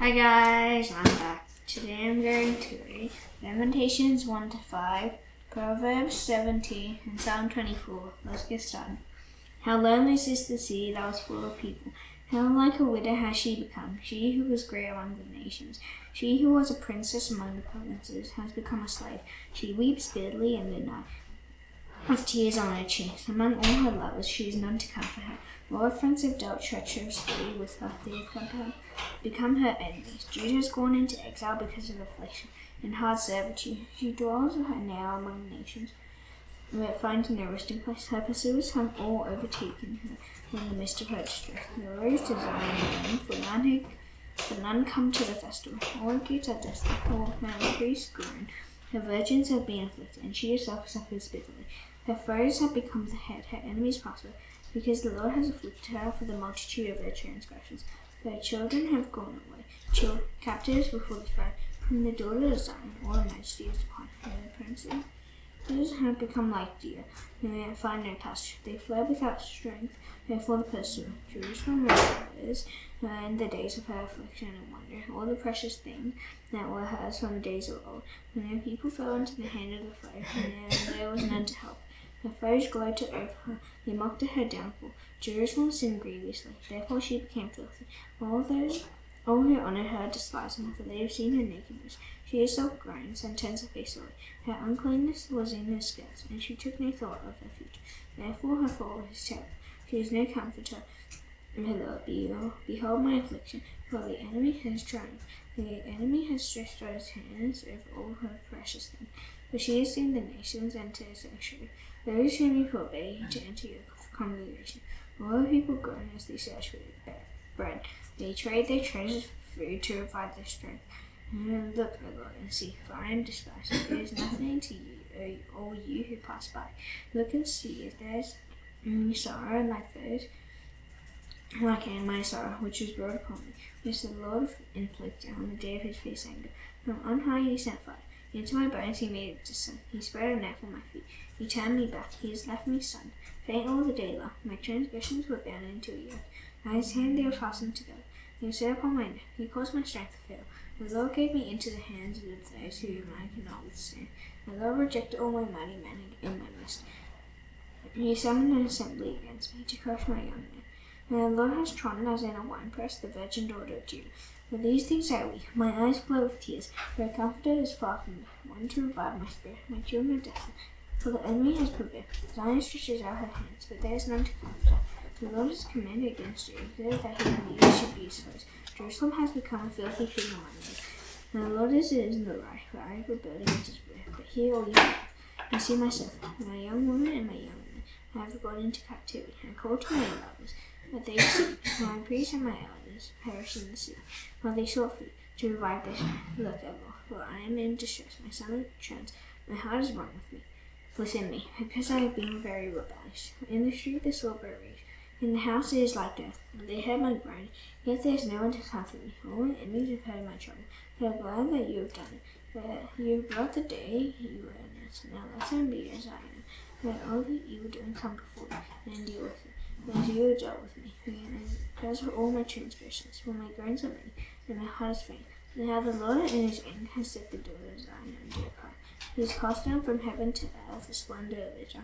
Hi guys, I'm back. Today I'm going to read Lamentations 1-5, Proverbs 17, and Psalm 24. Let's get started. How lonely is the sea that was full of people. How like a widow has she become, she who was great among the nations. She who was a princess among the provinces has become a slave. She weeps bitterly in midnight, with tears on her cheeks. Among all her lovers she is none to comfort her. All her friends have dealt treacherously with her. They have become her enemies. Judah has gone into exile because of affliction and hard servitude. She dwells now among the nations, but finds no resting place. Her pursuers have all overtaken her in the midst of her distress. The road to Zion for none come to the festival. All the gates are desolate. All her priests groan. Her virgins have been afflicted, and she herself suffers bitterly. Her foes have become the head, her enemies prosper, because the Lord has afflicted her for the multitude of their transgressions. Their children have gone away, captives before the foe. From the daughter of Zion, all her majesty is upon her. The princes have become like deer, and find no pasture. They fled without strength, therefore the pursuer. Jerusalem remembers in the days of her affliction and wonder, all the precious things that were hers from the days of old, when her people fell into the hand of the foe, and there was none to help. Her foes gloated over her, they mocked at her downfall. Jerusalem sinned grievously, therefore she became filthy. All who honoured her despised her, for they have seen her nakedness. She herself groans and turns her face away. Her uncleanness was in her skirts, and she took no thought of her future. Therefore her fall is terrible. She is no comforter. Behold my affliction, for the enemy has triumphed. The enemy has stretched out his hands over all her precious things. For she has seen the nations enter her sanctuary. Those whom you forbade to enter your congregation. All the people groan as they search for bread. They trade their treasures for food to revive their strength. Look, O Lord, and see, for I am despised. There is nothing to you, all you who pass by. Look and see if there is any sorrow like those, like in my sorrow, which was brought upon me, which the Lord inflicted on the day of his fierce anger. From on high he sent fire. Into my bones he made it descend. He spread a net for my feet. He turned me back. He has left me stunned. Faint all the day long. My transgressions were bound into a yoke. By his hand they were fastened together. He was set upon my neck. He caused my strength to fail. The Lord gave me into the hands of those whom I could not withstand. The Lord rejected all my mighty men in my midst. He summoned an assembly against me to crush my young men. And the Lord has trodden as in a winepress the virgin daughter of Judah. For these things I weep, my eyes flow with tears, for a comforter is far from me, one to revive my spirit. My children are desolate, for the enemy has prevailed. Zion stretches out her hands, but there is none to comfort her. The Lord has commanded against Jacob that his enemies should be his foes. Jerusalem has become a filthy thing among them. And the Lord is in the right, for I have rebelled against his word. But hear all you have, and see myself, my young woman and my young men. I have gone into captivity, and called to my lovers, but they sleep. My priests and my elders perish in the sea, while they sought food to revive their strength. Look, O Lord, for I am in distress. My son trembles. My heart is wrung within me, because I have been very rebellious. In the street the silver rage. In the house it is like death. They heard my groan, yet there is no one to comfort me. All my enemies have heard my trouble. They are glad that you have done it. That you have brought the day you were announced. Now let them be as I am. Let all the evildoing come before you, and deal with it, as you have dealt with me. Because of all my transgressions, for my groans are many, and my heart is faint. Now the Lord in his anger has set the daughter of Zion under a cry. He has cast down from heaven to earth the splendor of Israel.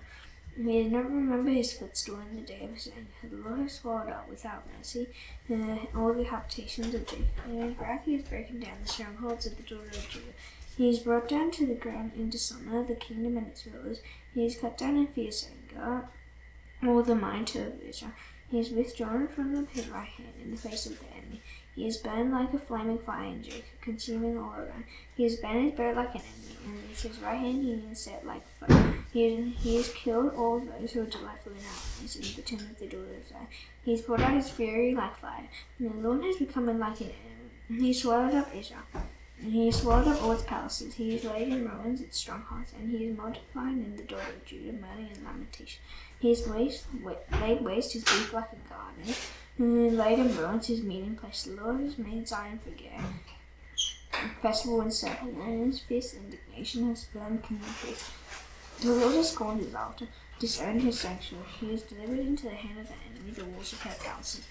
He has not remembered his footstool in the day of his anger. The Lord has swallowed up without mercy all the habitations of Jacob. In his wrath he has broken down the strongholds of the daughter of Judah. He has brought down to the ground in dishonor the kingdom and its rulers. He has cut down in fierce anger all the might of Israel. He has withdrawn from his right hand in the face of the enemy. He is burned like a flaming fire in Jacob, consuming all around. He has bent his bow like an enemy, and with his right hand he is set like a foe. He has killed all those who are delightful in our eyes in the tomb of the daughter of Zion. He has poured out his fury like fire, and the Lord has become like an enemy. He has swallowed up Israel, and he has swallowed up all its palaces. He has laid in ruins its strongholds, and he has multiplied in the daughter of Judah mourning and lamentation. He has laid waste his beef like a garden, and laid in ruins his meeting place. The Lord has made Zion forget festival and circle, and his fierce indignation has burned communities. The Lord has scorned his altar, disowned his sanctuary. He has delivered into the hand of the enemy the walls of her palaces.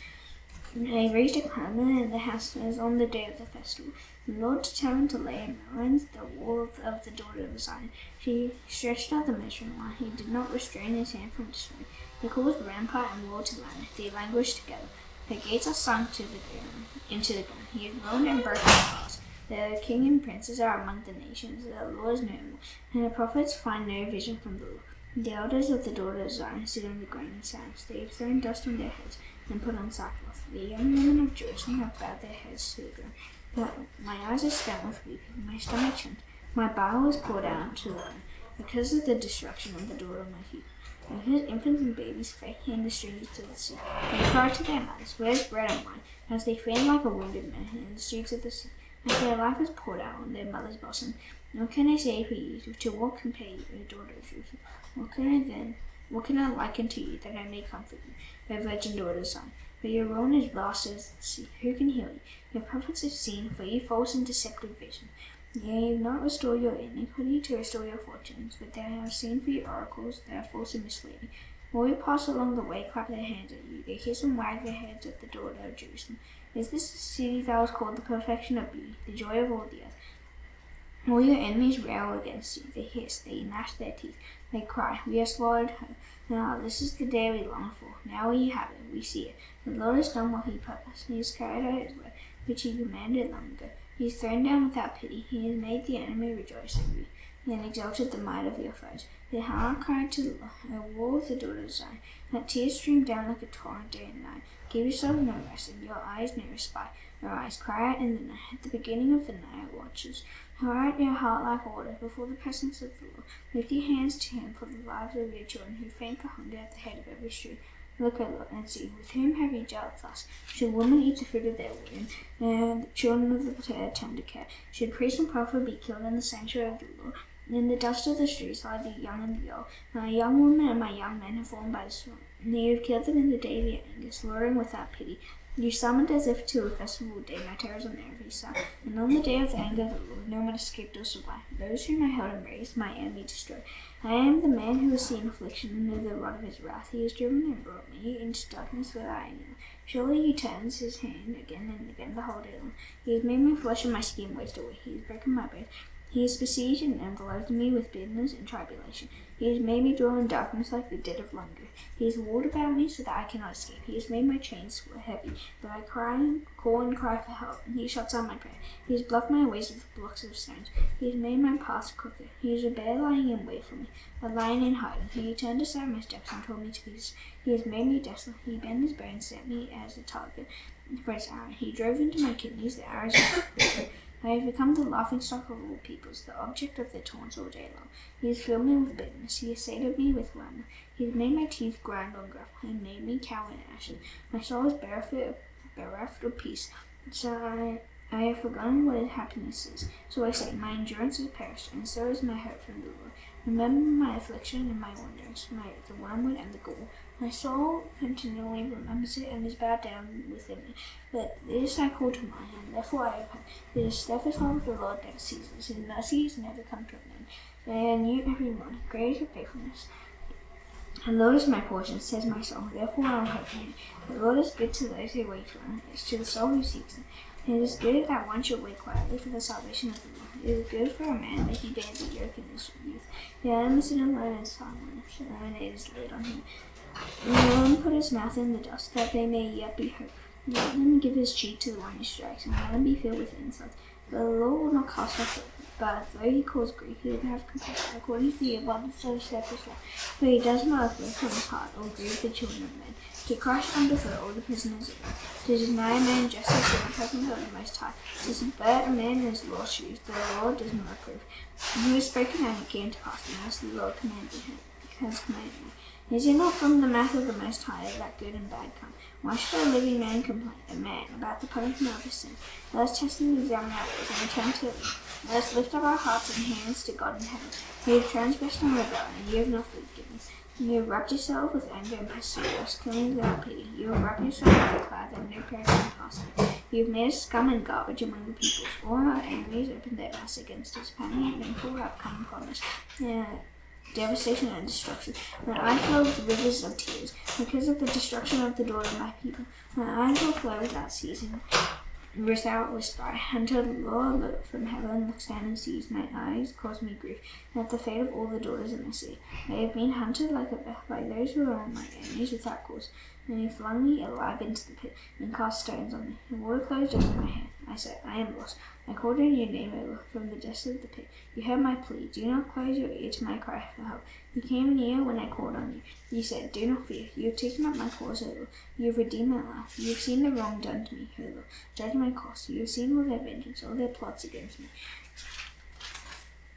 They raised a clamour in the house as on the day of the festival. The Lord determined to lay in ruins the wall of the daughter of Zion. She stretched out the measuring line. He did not restrain his hand from destroying. He caused rampart and wall to lie. They languished together. Her gates are sunk into the ground. He has ruined and broken the bars. The king and princes are among the nations. The law is no more, and the prophets find no vision from the Lord. The elders of the daughter of Zion sit on the ground in silence. They have thrown dust on their heads and put on sackcloth. The young women of Jerusalem have bowed their heads to the ground. But my eyes are spent with weeping, my stomach churned, my bile is poured out to the ground, because of the destruction of the daughter of my people. Because infants and babies flee in the streets of the sea. They cry to their mothers, "Where's bread and wine?" As they faint like a wounded man in the streets of the sea. As their life is poured out on their mother's bosom. What can I say for you? To what compare you, O daughter of Jerusalem? What can I liken to you that I may comfort you, O virgin daughter of Zion? For your ruin is vast as the sea. Who can heal you? Your prophets have seen for you false and deceptive vision. They have not restored your iniquity to restore your fortunes, but they have seen for your oracles that are false and misleading. All who pass along the way clap their hands at you. They hiss and wag their heads at the daughter of Jerusalem. Is this the city that was called the perfection of beauty, the joy of all the earth? All your enemies rail against you. They hiss, they gnash their teeth, they cry, "We have swallowed her." Now this is the day we longed for. Now we have it, we see it. The Lord has done what he purposed. He has carried out his word, which he commanded long ago. He has thrown down without pity. He has made the enemy rejoice over you, and exalted the might of your foes. The harlot cried to the Lord, "O wall of the daughter of Zion, let tears stream down like a torrent day and night. Give yourself no rest, and your eyes no respite. Arise, cry out in the night, at the beginning of the night watches. Cry out your heart like water before the presence of the Lord. Lift your hands to him for the lives of your children who faint for hunger at the head of every street. Look, O Lord, and see, with whom have you dealt thus? Should women eat the fruit of their womb, and the children of the tender care? Should priest and prophet be killed in the sanctuary of the Lord? In the dust of the streets lie the young and the old. My young women and my young men have fallen by the sword. You have killed them in the day of your anger, slaughtering without pity. You summoned as if to a festival day my terrors on every side. And on the day of the anger of the Lord, no one escaped or survived. Those whom I held in race, my enemy destroyed. I am the man who has seen affliction under the rod of his wrath. He has driven and brought me into darkness without I knew. Surely he turns his hand again and again the whole day long. He has made my flesh and my skin waste away. He has broken my bones. He has besieged and enveloped me with bitterness and tribulation. He has made me dwell in darkness like the dead of long ago. He has walled about me so that I cannot escape. He has made my chains heavy, but I call and cry for help, and he shuts out my prayer. He has blocked my ways with blocks of stones. He has made my paths crooked. He is a bear lying in wait for me, a lion in hiding. He turned aside my steps and tore me to pieces. He has made me desolate. He bent his bow and set me as a target for his arrow. He drove into my kidneys the arrows of the I have become the laughingstock of all peoples, the object of their taunts all day long. He has filled me with bitterness. He has sated me with wrath. He has made my teeth grind on gravel, and made me cower in ashes. My soul is bereft of peace. So I have forgotten what happiness is. So I say, my endurance is perished, and so is my hope from the Lord. Remember my affliction and my wonders, the wormwood and the gall. My soul continually remembers it and is bowed down within me. But this I call to mind, and therefore I repent. The steadfast love of the Lord never ceases. His mercies never come to an end. They are new every morning. Great is your faithfulness. The Lord is my portion, says my soul. Therefore I will hope in him. The Lord is good to those who wait for him. It is to the soul who seeks him. It is good that one should wait quietly for the salvation of the Lord. It is good for a man that he bear the yoke in his youth. The enemy sit alone in silence, and it is laid on him. Let him put his mouth in the dust, that they may yet be heard. Let him give his cheek to the one who strikes, and let him be filled with insults. But the Lord will not cast off it. But though he cause grief, he will have compassion, according to the abundance of his steadfast love. For he does not uplift from his heart, or grieve the children of men, to crush underfoot all the prisoners of earth, to deny a man justice in the presence of the Most High, to subvert a man in his law's shoes, the Lord does not approve. He was spoken and it came to pass, and as the Lord has commanded me. Is it not from the mouth of the Most High that good and bad come? Why should a living man complain, a man, about the punishment of his sin? Let us test and examine our ways, and return to it. Let us lift up our hearts and hands to God in heaven. You have transgressed and rebelled, and you have not forgiven. You have wrapped yourself with anger and pursued us, killing without pity. You have wrapped yourself with a cloud that no prayer can pass. You have made us scum and garbage among the peoples. All our enemies opened their mouths against us, panic and painful have come upon us. devastation and destruction. My eyes flow with rivers of tears because of the destruction of the daughter of my people. My eyes will flow without ceasing, without respite, until the Lord from heaven looks down and sees. My eyes cause me grief at the fate of all the daughters in the sea. They have been hunted like a bear by those who are my enemies without cause. And they flung me alive into the pit and cast stones on me. The water closed over my head. I said, I am lost. I called on your name, O Lord, from the depths of the pit. You heard my plea. Do not close your ear to my cry for help. You came near when I called on you. You said, do not fear. You have taken up my cause, O Lord. You have redeemed my life. You have seen the wrong done to me, O Lord. Judge my cause. You have seen all their vengeance, all their plots against me.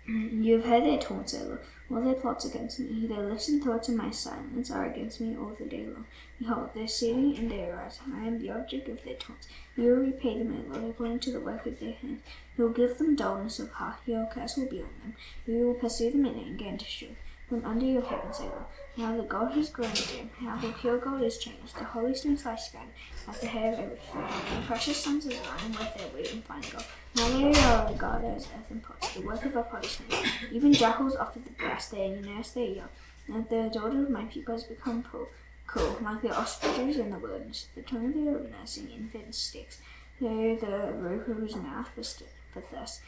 You have heard their taunts, O Lord, all their plots against me. Their lips and thoughts in my silence are against me all the day long. Behold, their sitting and their eyes. I am the object of their taunts. You will repay them, O Lord, according to the work of their hands. You will give them dullness of heart. Your curse will be on them. You will pursue them in anger and destroy from under your heavens, O Lord. Now the gold has grown dim. Now the pure gold is changed. The holy stones lie scattered at the head of every foot. The precious stones of Zion worth their weight in fine gold. Now they are regarded as earthen pots, the work of a potter's hand. Even jackals offer the brass, they nurse their young. And the daughter of my people has become cruel, like the ostriches in the wilderness. The tongue of their nursing infant sticks, though the roof of whose mouth for thirst.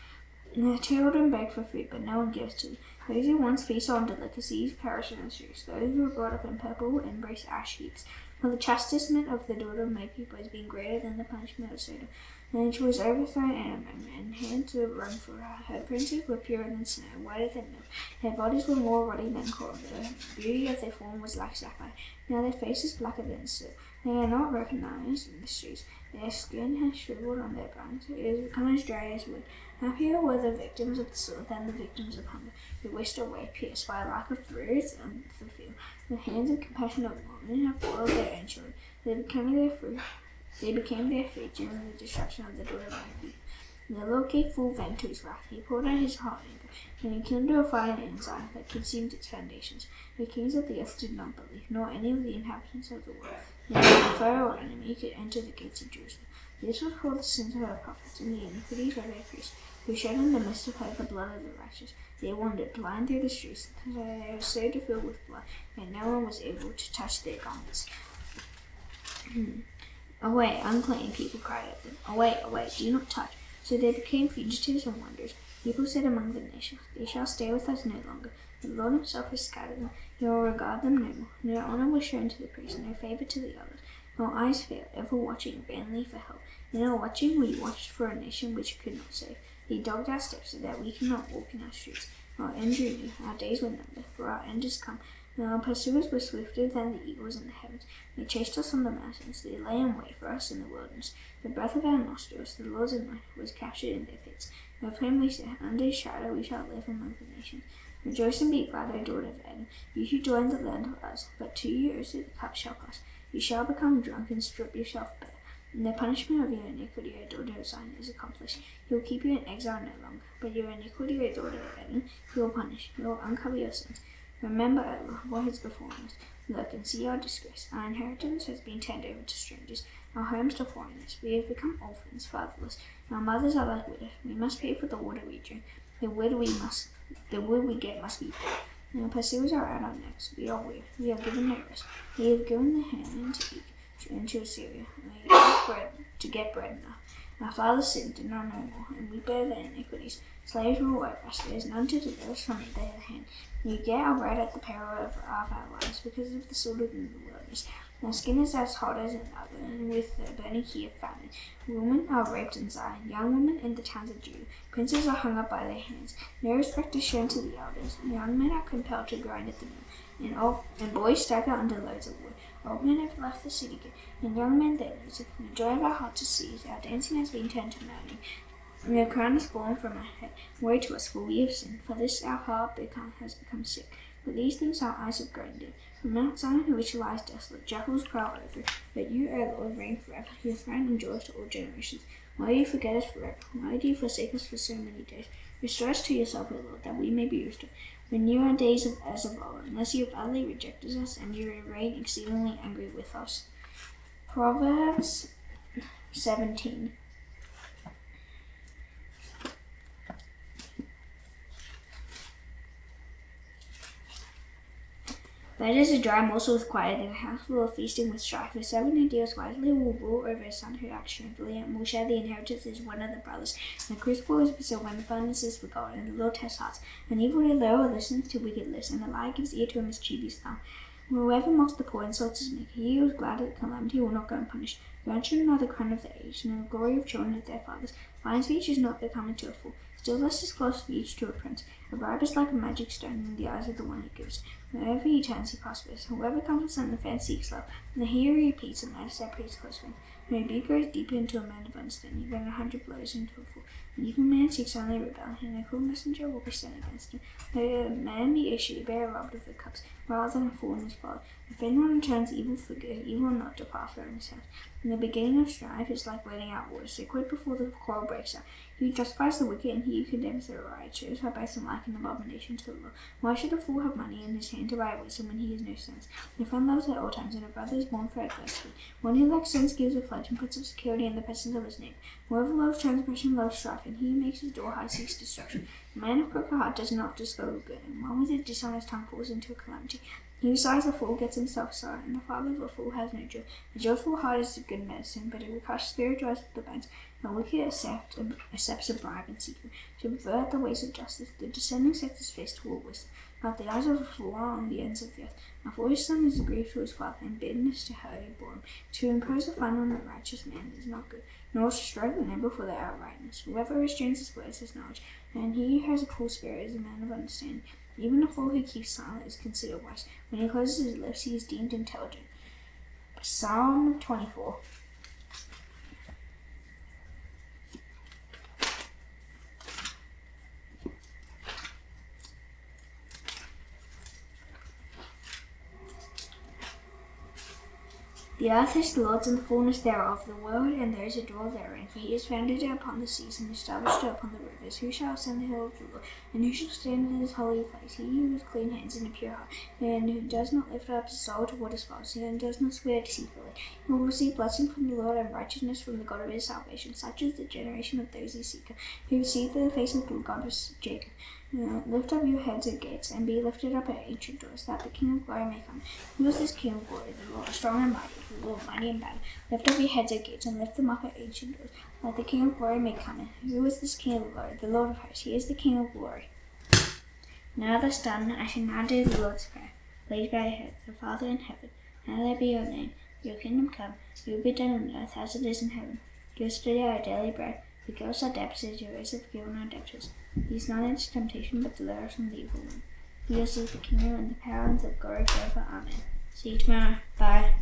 And the children beg for food, but no one gives to them. Those who once feast on delicacies perish in the streets. Those who are brought up in purple embrace ash heaps. For the chastisement of the daughter of my people has been greater than the punishment of Sodom. And she was overthrown in a moment, and hands were wrung for her. Her princes were purer than snow, whiter than milk. Their bodies were more ruddy than coral. The beauty of their form was like sapphire. Now their faces blacker than soot. They are not recognized in the streets. Their skin has shriveled on their bones. It has become as dry as wood. Happier were the victims of the sword than the victims of hunger, who wished away, pierced by lack of food on the field. The hands of compassionate women have boiled their own children. They became their food during the destruction of the daughter of my people. The Lord gave full vent to his wrath. He poured out his hot anger, and he kindled a fire in Zion that consumed its foundations. The kings of the earth did not believe, nor any of the inhabitants of the world. Neither the foe or enemy could enter the gates of Jerusalem. This was for the sins of her prophets and the iniquities of their priests, who shed in the midst of her the blood of the righteous. They wandered blind through the streets. They were so filled with blood, and no one was able to touch their garments. Away, unclean, people cried at them. Away, away, do not touch. So they became fugitives and wanderers. People said among the nations, they shall stay with us no longer. The Lord himself has scattered them. He will regard them no more. No honor was shown to the priests, no favor to the others. Our eyes failed, ever watching vainly for help. In our watching, we watched for a nation which could not save. He dogged our steps so that we cannot walk in our streets. Our end drew near, our days were numbered, for our end is come. And our pursuers were swifter than the eagles in the heavens. They chased us on the mountains. They lay in wait for us in the wilderness. The breath of our nostrils, the Lord's anointed, was captured in their pits. Of whom we said, under his shadow we shall live among the nations. Rejoice and be glad, O daughter of Edom, you who dwell in the land of Uz. But to you also the cup shall pass. You shall become drunk and strip yourself bare. And the punishment of your iniquity, O daughter of Zion, is accomplished. He will keep you in exile no longer. But your iniquity, O daughter of Edom, he will punish. He will uncover your sins. Remember, O Lord, what has befallen us. Look and see our disgrace. Our inheritance has been turned over to strangers, our homes to foreigners. We have become orphans, fatherless. Our mothers are like widows. We must pay for the water we drink. The wood we get must be paid. Our pursuers are at our necks. We are weary. We are given no rest. We have given the hand to Egypt, into Assyria, to get bread enough. Our fathers sinned and are no more, and we bear their iniquities. Slaves rule over us. There is none to deliver us from their hand. We get our bread at the peril of our lives, because of the sword in the wilderness. Our skin is as hot as an oven, with the burning heat of famine. Women are raped in Zion, young women in the towns of Judah. Princes are hung up by their hands. No respect is shown to the elders. Young men are compelled to grind at the mill, and boys stagger under loads of wood. Old men have left the city gate, and young men their music. The joy of our hearts is seized. Our dancing has been turned to mourning. And the crown has fallen from our head. Woe to us, for we have sinned. For this our heart has become sick. For these things our eyes have grown dim. From Mount Zion, which lies desolate, jackals prowl over it. But you, O Lord, reign forever. Your throne endures to all generations. Why do you forget us forever? Why do you forsake us for so many days? Restore us to yourself, O Lord, that we may be restored. Renew our days as of old, unless you have utterly rejected us, and you reign exceedingly angry with us. Proverbs 17. Better is a dry morsel with quiet than a house full of feasting with strife. A servant who deals wisely will rule over a son who acts shamefully, and will share the inheritance as one of the brothers. And the crucible is for silver, and the furnace is for gold, and the Lord tests hearts. An evil lover listens to wicked lips, and a liar gives ear to a mischievous tongue. Whoever mocks the poor insults his maker. He who is glad at calamity will not go unpunished. Grandchildren are the crown of the aged, and the glory of children of their fathers. Fine speech is not becoming to a fool, still less is close speech to a prince. A bribe is like a magic stone in the eyes of the one who gives. Wherever he turns, he prospers. Whoever comes with an offense seeks love, and the hero who repeats a matter separates close friends. A rebuke goes deeper into a man of understanding than 100 blows into a fool. An evil man seeks only rebellion, and a cruel messenger will be sent against him. Let a man be a she-bear robbed of the cups, rather than a fool in his folly. If anyone returns evil for good, evil will not depart from his house. And the beginning of strife is like letting out water, so quick before the quarrel breaks out. He who justifies the wicked and he who condemns the righteous are both alike an abomination to the Lord. Why should a fool have money in his hand to buy wisdom when he has no sense? A friend loves at all times, and a brother is born for adversity. One who lacks sense gives a pledge and puts up security in the presence of his neighbor. Whoever loves transgression loves strife, and he who makes his door hard seeks destruction. A man of crooked heart does not discover good, and one with a dishonest tongue falls into a calamity. He who sighs a fool gets himself sorrow, and the father of a fool has no joy. A joyful heart is a good medicine, but a crushed spirit dries up the bones. The wicked accepts a bribe in secret, to pervert the ways of justice. The descending sets his face toward wisdom, but the eyes of a fool are on the ends of the earth. A foolish son is a grief to his father, and bitterness to her who bore him. To impose a fine on the righteous man is not good, nor to strike the neighbor for their outrightness. Whoever restrains his words has knowledge, and he who has a cool spirit is a man of understanding. Even a fool who keeps silent is considered wise. When he closes his lips, he is deemed intelligent. Psalm 24. The earth is the Lord's and the fullness thereof, the world and those who dwell therein. For he has founded it upon the seas and established it upon the rivers. Who shall ascend the hill of the Lord, and who shall stand in his holy place? He who has clean hands and a pure heart, and who does not lift up his soul to what is false, and does not swear deceitfully. He will receive blessing from the Lord and righteousness from the God of his salvation. Such is the generation of those who seek him, who seek the face of the God of Jacob. Lift up your heads, O gates, and be lifted up, O ancient doors, that the King of glory may come. Who is this King of glory? The Lord strong and mighty, the Lord mighty in battle. Lift up your heads, O gates, and lift them up, O ancient doors, that the King of glory may come in. Who is this King of glory? The Lord of hosts. He is the King of glory. Now thus done, I shall now do the Lord's prayer. Please bow your heads, the Father in heaven, hallowed be your name. Your kingdom come, your will be done on earth as it is in heaven. Give us today our daily bread. Forgive us our debts as you also forgiven our debtors. Lead us not into temptation, but deliver us from the evil one. For yours is the kingdom and the power and the glory forever. Amen. See you tomorrow. Bye.